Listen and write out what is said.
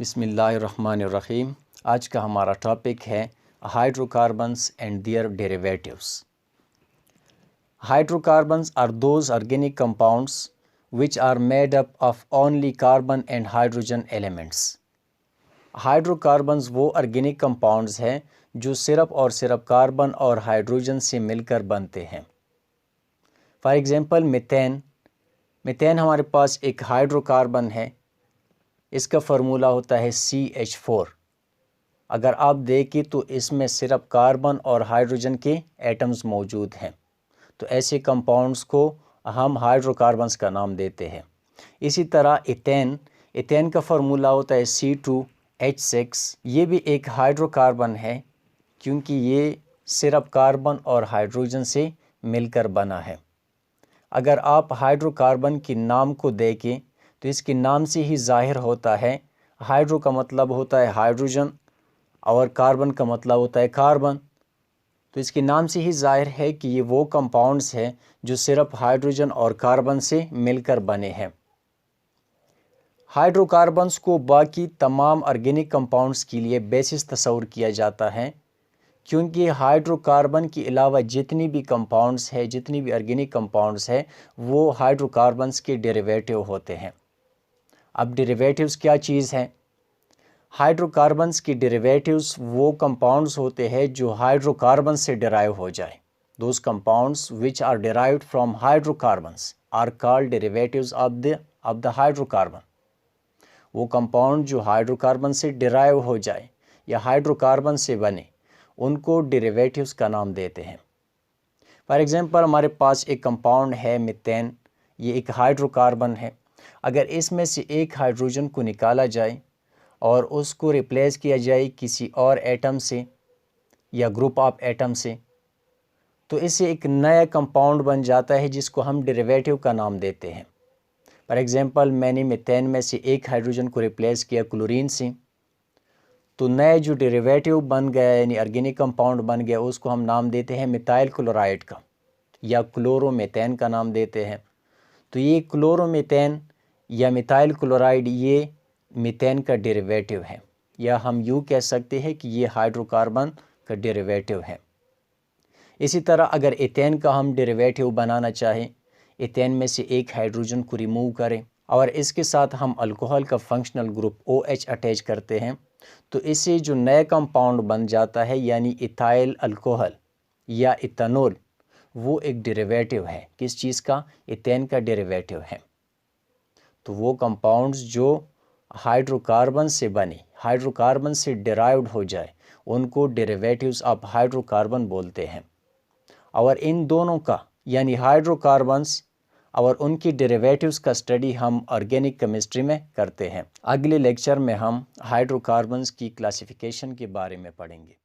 बिस्मिल्लाहिर्रहमानिर्रहीम। आज का हमारा टॉपिक है hydrocarbons and their derivatives. Hydrocarbons are those organic compounds which are made up of only carbon and hydrogen elements। Hydrocarbons वो organic compounds हैं जो सिर्फ और सिर्फ कार्बन और हाइड्रोजन से मिलकर बनते हैं। फॉर एग्जांपल मीथेन हमारे पास एक हाइड्रोकार्बन है, इसका फार्मूला होता है CH4। अगर आप देखें तो इसमें सिर्फ कार्बन और हाइड्रोजन के एटम्स मौजूद हैं, तो ऐसे कंपाउंड्स को हम हाइड्रोकार्बन्स का नाम देते हैं। इसी तरह इथेन का फार्मूला होता है C2H6। ये भी एक हाइड्रोकार्बन है क्योंकि ये सिर्फ कार्बन और हाइड्रोजन से मिलकर बना है। अगर आप हाइड्रोकार्बन के नाम को देखें तो इसके नाम से ही जाहिर होता है, हाइड्रो का मतलब होता है हाइड्रोजन और कार्बन का मतलब होता है कार्बन। तो इसके नाम से ही जाहिर है कि ये वो कंपाउंड्स हैं जो सिर्फ हाइड्रोजन और कार्बन से मिलकर बने हैं। हाइड्रोकार्बन्स को बाकी तमाम ऑर्गेनिक कंपाउंड्स के लिए बेसिस तस्वर किया जाता है, क्योंकि हाइड्रोकार्बन के अलावा जितनी भी कंपाउंड्स हैं, जितनी भी ऑर्गेनिक कंपाउंड्स हैं, वो हाइड्रोकार्बन्स के डेरिवेटिव होते हैं। अब डेरिवेटिव्स क्या चीज़ हैं? हाइड्रोकार्बन्स की डेरिवेटिव्स वो कंपाउंड्स होते हैं जो हाइड्रोकार्बन से डिराइव हो जाए। Those compounds which are derived from hydrocarbons are called derivatives of the hydrocarbon. वो कंपाउंड जो हाइड्रोकार्बन से डिराइव हो जाए या हाइड्रोकार्बन से बने, उनको डेरिवेटिव्स का नाम देते हैं। फॉर एग्जांपल हमारे पास एक कंपाउंड है मीथेन, ये एक हाइड्रोकार्बन है। अगर इसमें से एक हाइड्रोजन को निकाला जाए और उसको रिप्लेस किया जाए किसी और एटम से या ग्रुप ऑफ एटम से, तो इससे एक नया कंपाउंड बन जाता है जिसको हम डेरिवेटिव का नाम देते हैं। फॉर एग्जांपल मैंने मीथेन में से एक हाइड्रोजन को रिप्लेस किया क्लोरीन से, तो नया जो डेरिवेटिव बन गया यानी ऑर्गेनिक कंपाउंड बन गया, उसको हम नाम देते हैं मिथाइल क्लोराइड का या क्लोरोमीथेन का नाम देते हैं। तो ये क्लोरोमीथेन या मिथाइल क्लोराइड ये मीथेन का डेरिवेटिव है, या हम यूँ कह सकते हैं कि ये हाइड्रोकार्बन का डेरिवेटिव है। इसी तरह अगर इथेन का हम डेरिवेटिव बनाना चाहें, इथेन में से एक हाइड्रोजन को रिमूव करें और इसके साथ हम अल्कोहल का फंक्शनल ग्रुप OH अटैच करते हैं, तो इससे जो नया कंपाउंड बन जाता है यानी इथाइल अल्कोहल या इथेनॉल, वो एक डेरिवेटिव है। किस चीज़ का? इथेन का डेरिवेटिव है। तो वो कंपाउंड्स जो हाइड्रोकार्बन से बने, हाइड्रोकार्बन से डिराइव्ड हो जाए, उनको डेरिवेटिव्स ऑफ हाइड्रोकार्बन बोलते हैं। और इन दोनों का यानी हाइड्रोकार्बन्स और उनकी डेरिवेटिव्स का स्टडी हम ऑर्गेनिक केमिस्ट्री में करते हैं। अगले लेक्चर में हम हाइड्रोकार्बन्स की क्लासिफिकेशन के बारे में पढ़ेंगे।